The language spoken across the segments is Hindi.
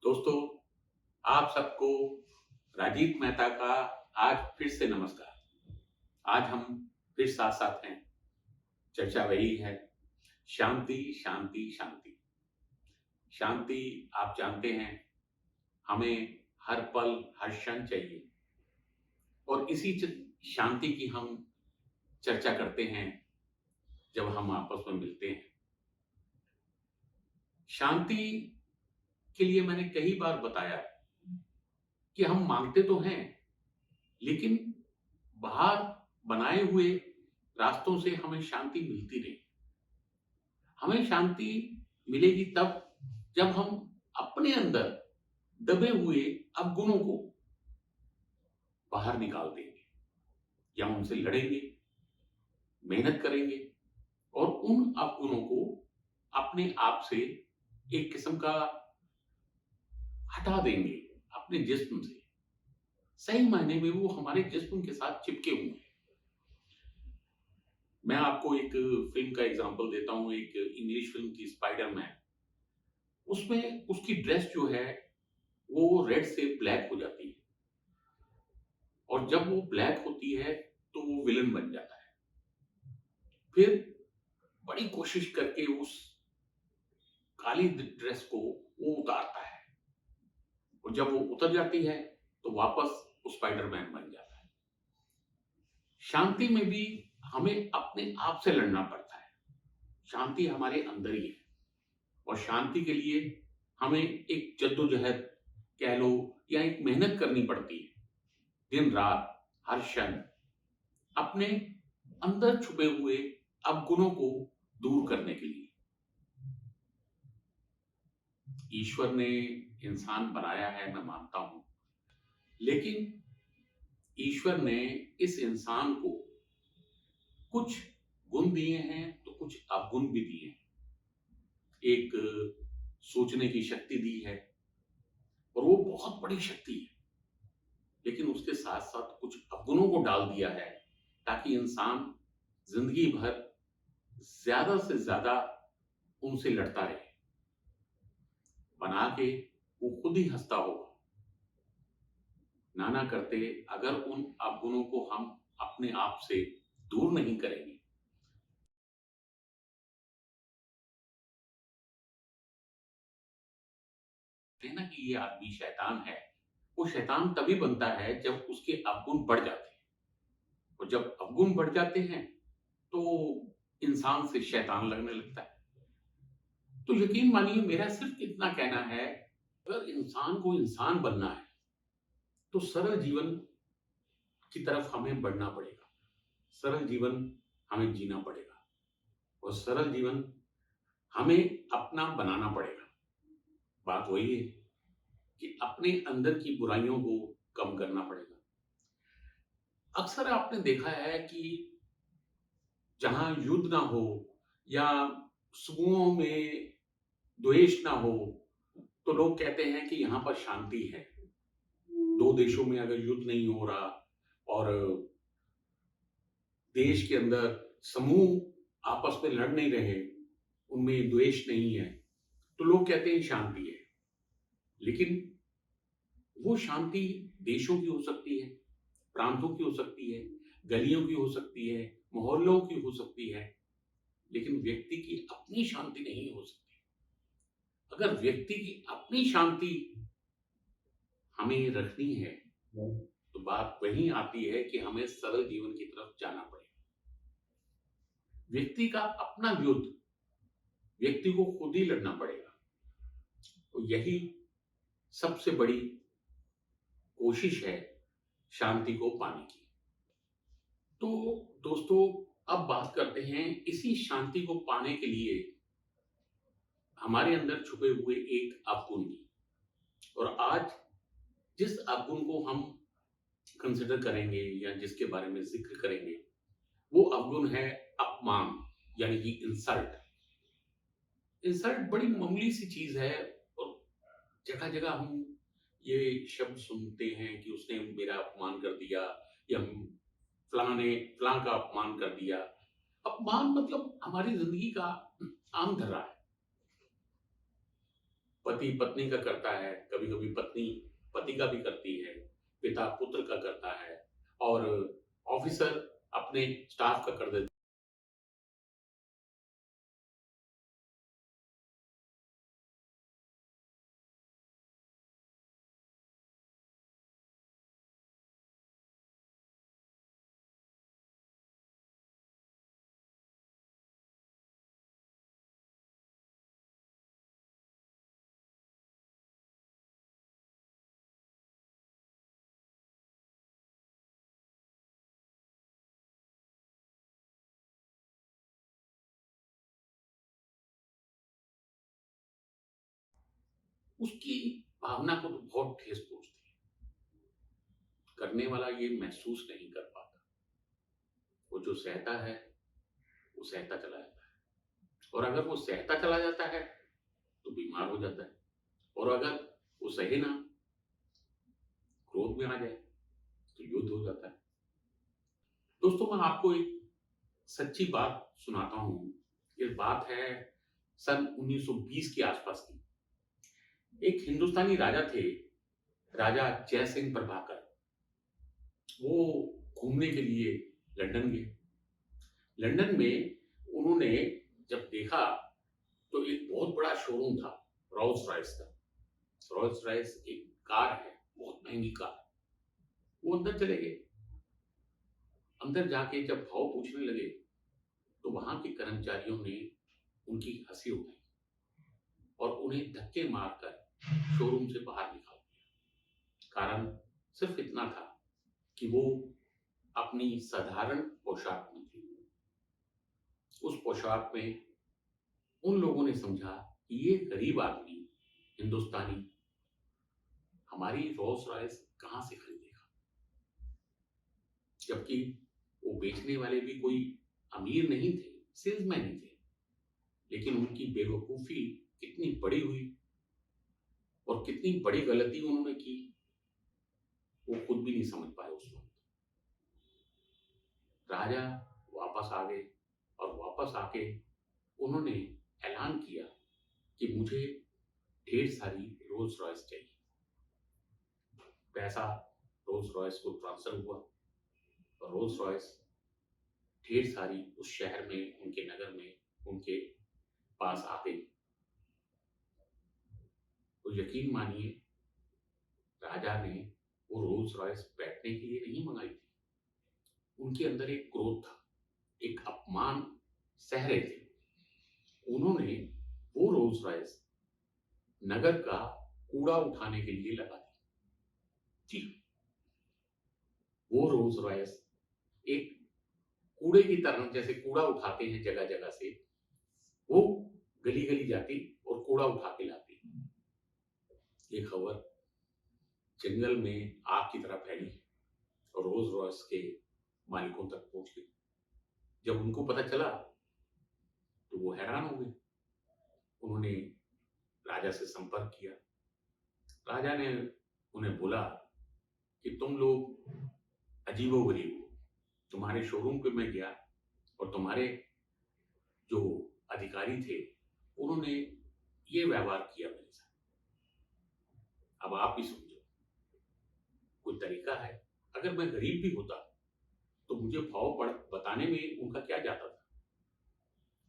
दोस्तों, आप सबको राजीव मेहता का आज फिर से नमस्कार। आज हम फिर साथ-साथ हैं। चर्चा वही है, शांति, शांति, शांति। शांति आप जानते हैं, हमें हर पल, हर क्षण चाहिए और इसी शांति की हम चर्चा करते हैं जब हम आपस में मिलते हैं। शांति के लिए मैंने कई बार बताया कि हम मांगते तो हैं, लेकिन बाहर बनाए हुए रास्तों से हमें शांति मिलती नहीं। हमें शांति मिलेगी तब जब हम अपने अंदर दबे हुए अवगुणों को बाहर निकाल देंगे या उनसे लड़ेंगे, मेहनत करेंगे और उन अवगुणों को अपने आप से एक किस्म का हटा देंगे अपने जिस्म से। सही मायने में वो हमारे जिस्म के साथ चिपके हुए हैं। मैं आपको एक फ़िल्म का एग्ज़ाम्पल देता हूँ, एक इंग्लिश फ़िल्म थी स्पाइडरमैन। उसमें उसकी ड्रेस जो है, वो रेड से ब्लैक हो जाती है और जब वो ब्लैक होती है, तो वो विलेन बन जाता है। फिर बड़ी कोशिश करके उस काली ड्रेस को वो उतारता है और जब वो उतर जाती है, तो वापस वो स्पाइडरमैन बन जाता है। शांति में भी हमें अपने आप से लड़ना पड़ता है। शांति हमारे अंदर ही है और शांति के लिए हमें एक जद्दोजहद कह लो या एक मेहनत करनी पड़ती है। दिन-रात, हर क्षण अपने अंदर छुपे हुए अवगुणों को दूर करने के लिए। ईश्वर ने इंसान बनाया है, मैं मानता हूँ, लेकिन ईश्वर ने इस इंसान को कुछ गुण दिए हैं, तो कुछ अवगुण भी दिए हैं। एक सोचने की शक्ति दी है और वो बहुत बड़ी शक्ति है, लेकिन उसके साथ-साथ कुछ अवगुणों को डाल दिया है, ताकि इंसान ज़िंदगी भर ज़्यादा से ज़्यादा उनसे लड़ता रहे। बना के वो खुद ही हँसता होगा। ना करते अगर उन अवगुणों को हम अपने आप से दूर नहीं करेंगे, कहते हैं ना कि ये आदमी शैतान है। वो शैतान तभी बनता है जब उसके अवगुण बढ़ जाते हैं और जब अवगुण बढ़ जाते हैं, तो इंसान से शैतान लगने लगता है। तो यकीन मानिए मेरा सिर्फ इतना कहना है, अगर इंसान को इंसान बनना है, तो सरल जीवन की तरफ हमें बढ़ना पड़ेगा। सरल जीवन हमें जीना पड़ेगा और सरल जीवन हमें अपना बनाना पड़ेगा। बात वही है कि अपने अंदर की बुराइयों को कम करना पड़ेगा। अक्सर आपने देखा है कि जहाँ युद्ध ना हो या समूहों में द्वेष ना हो, तो लोग कहते हैं कि यहाँ पर शांति है। 2 देशों में अगर युद्ध नहीं हो रहा और देश के अंदर समूह आपस में लड़ नहीं रहे, उनमें द्वेष नहीं है, तो लोग कहते हैं शांति है। लेकिन वो शांति देशों की हो सकती है, प्रांतों की हो सकती है, गलियों की हो सकती है, मोहल्लों की हो सकती है, लेकिन व्यक्ति की अपनी शांति नहीं हो सकती। अगर व्यक्ति की अपनी शांति हमें रखनी है, तो बात वहीं आती है कि हमें सरल जीवन की तरफ जाना पड़ेगा। व्यक्ति का अपना युद्ध व्यक्ति को खुद ही लड़ना पड़ेगा। तो यही सबसे बड़ी कोशिश है शांति को पाने की। तो दोस्तों, अब बात करते हैं इसी शांति को पाने के लिए हमारे अंदर छुपे हुए एक अवगुण की। और आज जिस अवगुण को हम कंसिडर करेंगे या जिसके बारे में जिक्र करेंगे, वो अवगुण है अपमान, यानी कि इंसल्ट। इंसल्ट बड़ी मामूली सी चीज है और जगह जगह हम ये शब्द सुनते हैं कि उसने मेरा अपमान कर दिया या फलां ने फलां का अपमान कर दिया। अपमान मतलब हमारी जिंदगी का आम धर्रा है। पति पत्नी का करता है, कभी-कभी पत्नी पति का भी करती है, पिता पुत्र का करता है और ऑफिसर अपने स्टाफ का कर देते उसकी भावना को तो बहुत ठेस पहुँचती है। करने वाला ये महसूस नहीं कर पाता। वो जो सहता है, वो सहता चला जाता है और अगर वो सहता चला जाता है, तो बीमार हो जाता है और अगर वो सहे ना, क्रोध में आ जाए, तो युद्ध हो जाता है। दोस्तों, मैं आपको एक सच्ची बात सुनाता हूँ। ये बात है सन 1920 के आसपास की। एक हिंदुस्तानी राजा थे, राजा जय सिंह प्रभाकर। वो घूमने के लिए लंदन गए। लंदन में उन्होंने जब देखा तो एक बहुत बड़ा शोरूम था रोल्स रॉयस का। रोल्स रॉयस एक कार है, बहुत महंगी कार। वो अंदर चले गए। अंदर जाके जब भाव पूछने लगे तो वहां के कर्मचारियों ने उनकी हंसी उड़ाई और उन्हें धक्के मारकर शोरूम से बाहर निकाल दिया। कारण सिर्फ इतना था कि वो अपनी साधारण पोशाक में थे। उस पोशाक में उन लोगों ने समझा कि ये गरीब आदमी हिंदुस्तानी हमारी रोल्स रॉयस कहाँ से खरीदेगा। जबकि वो बेचने वाले भी कोई अमीर नहीं थे, सेल्समैन ही थे। लेकिन उनकी बेवकूफी कितनी बड़ी हुई और कितनी बड़ी गलती उन्होंने की, वो खुद भी नहीं समझ पाए उस वक्त। राजा वापस आ गए और वापस आके उन्होंने ऐलान किया कि मुझे ढेर सारी रोल्स रॉयस चाहिए। पैसा रोल्स रॉयस को ट्रांसफर हुआ और रोल्स रॉयस ढेर सारी उस शहर में, उनके नगर में, उनके पास आ गई। तो यकीन मानिए, राजा ने वो रोल्स रॉयस बैठने के लिए नहीं मंगाई थी। उनके अंदर एक क्रोध था, एक अपमान सह रहे थे। उन्होंने वो रोल्स रॉयस नगर का कूड़ा उठाने के लिए लगा दी। जी, वो रोल्स रॉयस एक कूड़े की तरह, जैसे कूड़ा उठाते हैं जगह जगह से, वो गली गली जाती और कूड़ा उठा के लाती। ये खबर जंगल में आग की तरह फैली और रोल्स रॉयस के मालिकों तक पहुंच गई। जब उनको पता चला तो वो हैरान हो गए। उन्होंने राजा से संपर्क किया। राजा ने उन्हें बोला कि तुम लोग अजीबोगरीब हो। तुम्हारे शोरूम पे मैं गया और तुम्हारे जो अधिकारी थे, उन्होंने ये व्यवहार किया मेरे साथ। अब आप ही समझो, कोई तरीका है? अगर मैं गरीब भी होता तो मुझे भाव बताने में उनका क्या जाता था।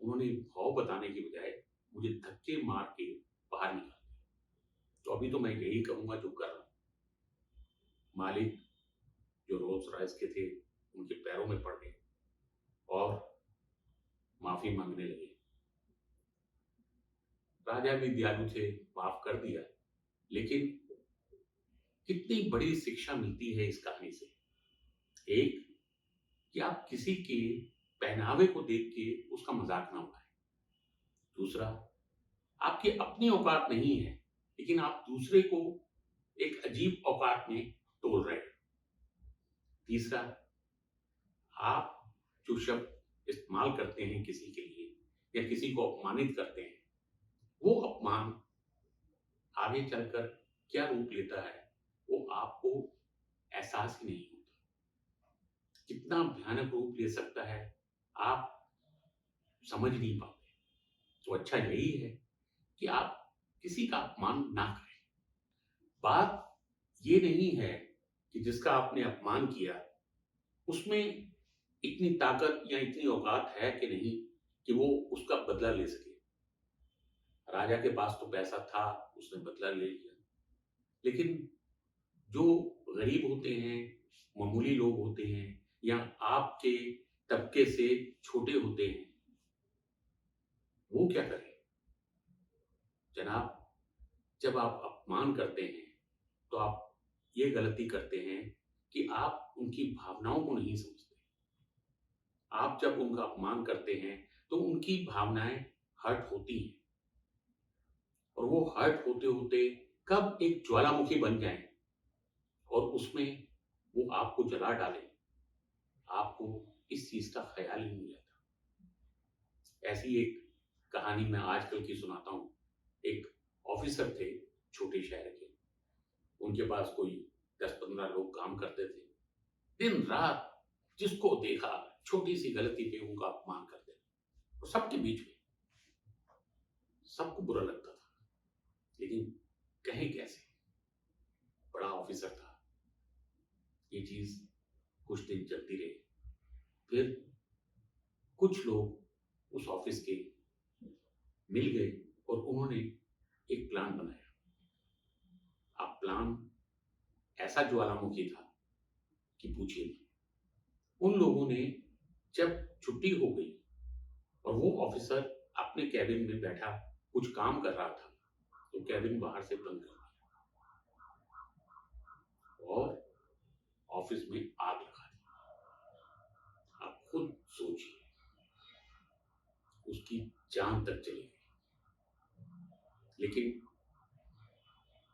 उन्होंने भाव बताने की बजाय मुझे धक्के मार के बाहर निकाल दिया। तो अभी तो मैं यही कहूंगा जो कर रहा हूं। मालिक जो रोल्स रॉयस के थे, उनके पैरों में पड़ गए और माफी मांगने लगे। राजा भी दयालु थे, माफ कर दिया। लेकिन कितनी बड़ी शिक्षा मिलती है इस कहानी से। एक, कि आप किसी के पहनावे को देख के उसका मजाक ना उड़ाएं। दूसरा, आपकी अपनी औकात नहीं है, लेकिन आप दूसरे को एक अजीब औकात में तोल रहे हैं। तीसरा, आप जो शब्द इस्तेमाल करते हैं किसी के लिए या किसी को अपमानित करते हैं, वो अपमान आगे चलकर क्या रूप लेता है, वो आपको एहसास ही नहीं होता। कितना भयानक रूप ले सकता है, आप समझ नहीं पाते। तो अच्छा यही है कि आप किसी का अपमान ना करें। बात ये नहीं है कि जिसका आपने अपमान किया, उसमें इतनी ताकत या इतनी औकात है कि नहीं कि वो उसका बदला ले सके। राजा के पास तो पैसा था, उसने बदला ले लिया। लेकिन जो गरीब होते हैं, मामूली लोग होते हैं या आपके तबके से छोटे होते हैं, वो क्या करें? जनाब, जब आप अपमान करते हैं, तो आप ये गलती करते हैं कि आप उनकी भावनाओं को नहीं समझते। आप जब उनका अपमान करते हैं, तो उनकी भावनाएँ हर्ट होती हैं और वो हर्ट होते-होते कब एक ज्वालामुखी बन जाएँ और उसमें वो आपको जला डालें, आपको इस चीज़ का ख़्याल ही नहीं आता। ऐसी एक कहानी मैं आजकल की सुनाता हूँ। एक ऑफ़िसर थे, छोटे शहर के। उनके पास कोई 10-15 लोग काम करते थे। दिन-रात जिसको देखा, छोटी-सी गलती पे उनका अपमान करते थे और सबके बीच में। सबको बुरा लगता था, लेकिन कहें कैसे? बड़ा ऑफ़िसर था। ये चीज़ कुछ दिन चलती रही। फिर कुछ लोग उस ऑफ़िस के मिल गए और उन्होंने एक प्लान बनाया। अब प्लान ऐसा ज्वालामुखी था कि पूछिए मत। उन लोगों ने जब छुट्टी हो गई और वो ऑफ़िसर अपने केबिन में बैठा कुछ काम कर रहा था, तो केबिन बाहर से बंद कर दिया और ऑफ़िस में आग लगा दी। आप खुद सोचिए, उसकी जान तक चली गई। लेकिन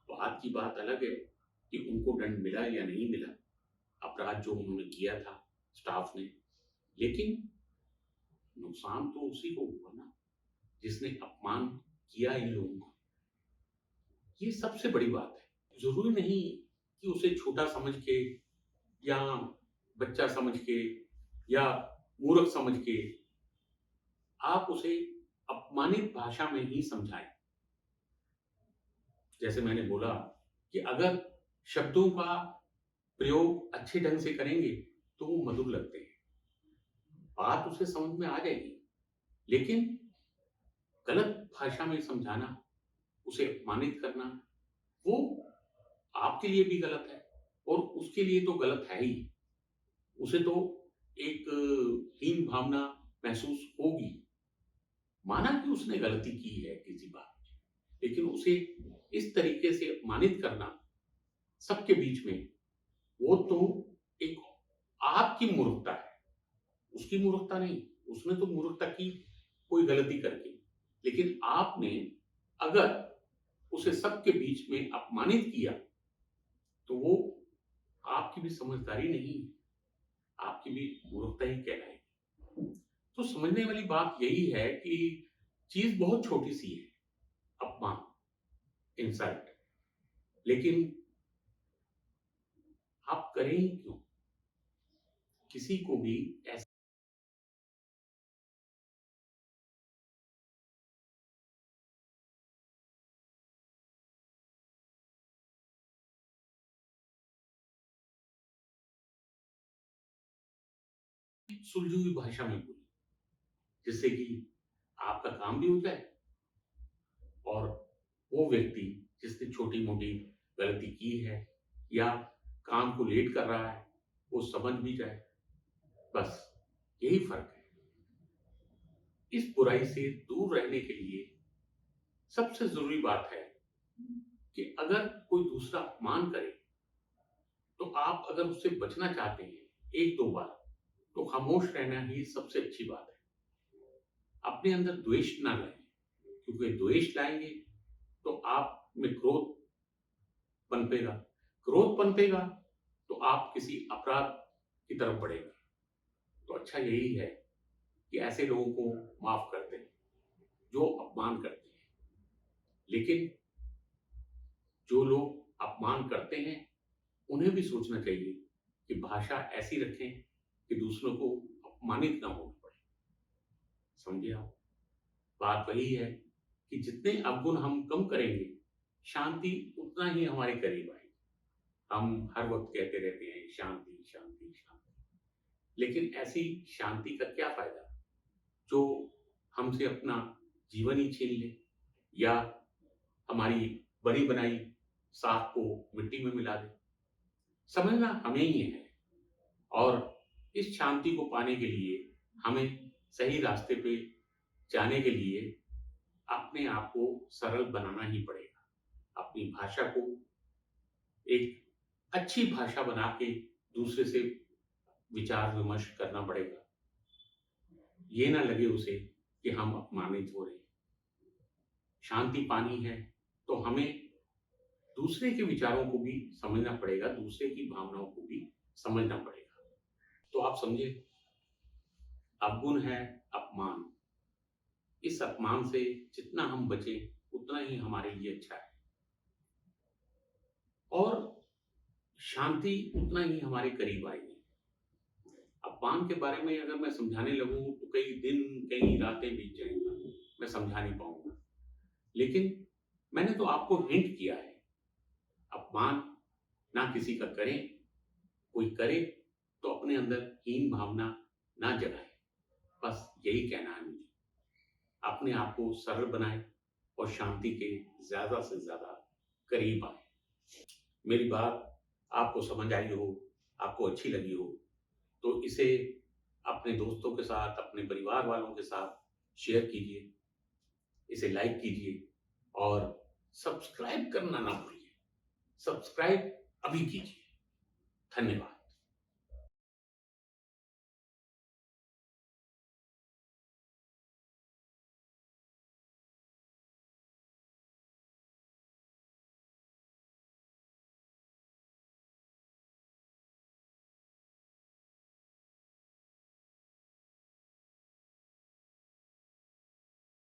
बात की बात अलग है कि उनको दंड मिला या नहीं मिला, अपराध जो उन्होंने किया था स्टाफ ने, लेकिन नुकसान तो उसी को हुआ ना, जिसने अपमान किया इन लोगों का। ये सबसे बड़ी बात है। ज़रूरी नहीं कि उसे छोटा समझ के या बच्चा समझ के या मूर्ख समझ के आप उसे अपमानित भाषा में ही समझाएँ। जैसे मैंने बोला कि अगर शब्दों का प्रयोग अच्छे ढंग से करेंगे, तो वो मधुर लगते हैं। बात उसे समझ में आ जाएगी, लेकिन गलत भाषा में समझाना, उसे अपमानित करना, वो आपके लिए भी गलत है और उसके लिए तो गलत है ही। उसे तो एक हीन भावना महसूस होगी। माना कि उसने गलती की है किसी बात में, लेकिन उसे इस तरीके से अपमानित करना सबके बीच में, वो तो एक आपकी मूर्खता है, उसकी मूर्खता नहीं। उसने तो मूर्खता की कोई गलती करके, लेकिन आपने अगर उसे सबके बीच में अपमानित किया, तो वो आपकी भी समझदारी नहीं, आपकी भी मूर्खता ही कहलाएगी। तो समझने वाली बात यही है कि चीज़ बहुत छोटी-सी है, अपमान, इंसल्ट, लेकिन आप करें ही क्यों? किसी को भी ऐसी सुलझी हुई भाषा में बोलिए, जिससे कि आपका काम भी हो जाए और वो व्यक्ति जिसने छोटी-मोटी गलती की है या काम को लेट कर रहा है, वो समझ भी जाए। बस यही फ़र्क है। इस बुराई से दूर रहने के लिए सबसे ज़रूरी बात है कि अगर कोई दूसरा अपमान करे, तो आप अगर उससे बचना चाहते हैं 1-2 बार, तो खामोश रहना ही सबसे अच्छी बात है। अपने अंदर द्वेष ना लाएँ, क्योंकि द्वेष लाएँगे तो आप में क्रोध पनपेगा। क्रोध पनपेगा तो आप किसी अपराध की तरफ बढ़ेंगे। तो अच्छा यही है कि ऐसे लोगों को माफ़ कर दें, जो अपमान करते हैं। लेकिन जो लोग अपमान करते हैं, उन्हें भी सोचना चाहिए कि भाषा ऐसी रखें कि दूसरों को अपमानित ना होना पड़े। समझे आप? बात वही है कि जितने अवगुण हम कम करेंगे, शांति उतना ही हमारे करीब आएगी। हम हर वक़्त कहते रहते हैं शांति, शांति, शांति। लेकिन ऐसी शांति का क्या फ़ायदा जो हमसे अपना जीवन ही छीन ले या हमारी बनी बनाई साख को मिट्टी में मिला दे। समझना हमें ही है और इस शांति को पाने के लिए हमें सही रास्ते पे जाने के लिए अपने आप को सरल बनाना ही पड़ेगा। अपनी भाषा को एक अच्छी भाषा बना के दूसरे से विचार विमर्श करना पड़ेगा। ये ना लगे उसे कि हम अपमानित हो रहे हैं। शांति पानी है तो हमें दूसरे के विचारों को भी समझना पड़ेगा, दूसरे की भावनाओं को भी समझना पड़ेगा। तो आप समझे, अवगुण है अपमान। इस अपमान से जितना हम बचें उतना ही हमारे लिए अच्छा है और शांति उतना ही हमारे करीब आएगी। अपमान के बारे में अगर मैं समझाने लगूं तो कई दिन कई रातें बीत जाएंगी, मैं समझा नहीं पाऊंगा। लेकिन मैंने तो आपको हिंट किया है, अपमान ना किसी का करें, कोई करे तो अपने अंदर हीन भावना ना जगाए। बस यही कहना है मुझे। अपने आप को सरल बनाए और शांति के ज्यादा से ज्यादा करीब आए। मेरी बात आपको समझ आई हो, आपको अच्छी लगी हो तो इसे अपने दोस्तों के साथ, अपने परिवार वालों के साथ शेयर कीजिए, इसे लाइक कीजिए और सब्सक्राइब करना ना भूलिए। सब्सक्राइब अभी कीजिए। धन्यवाद।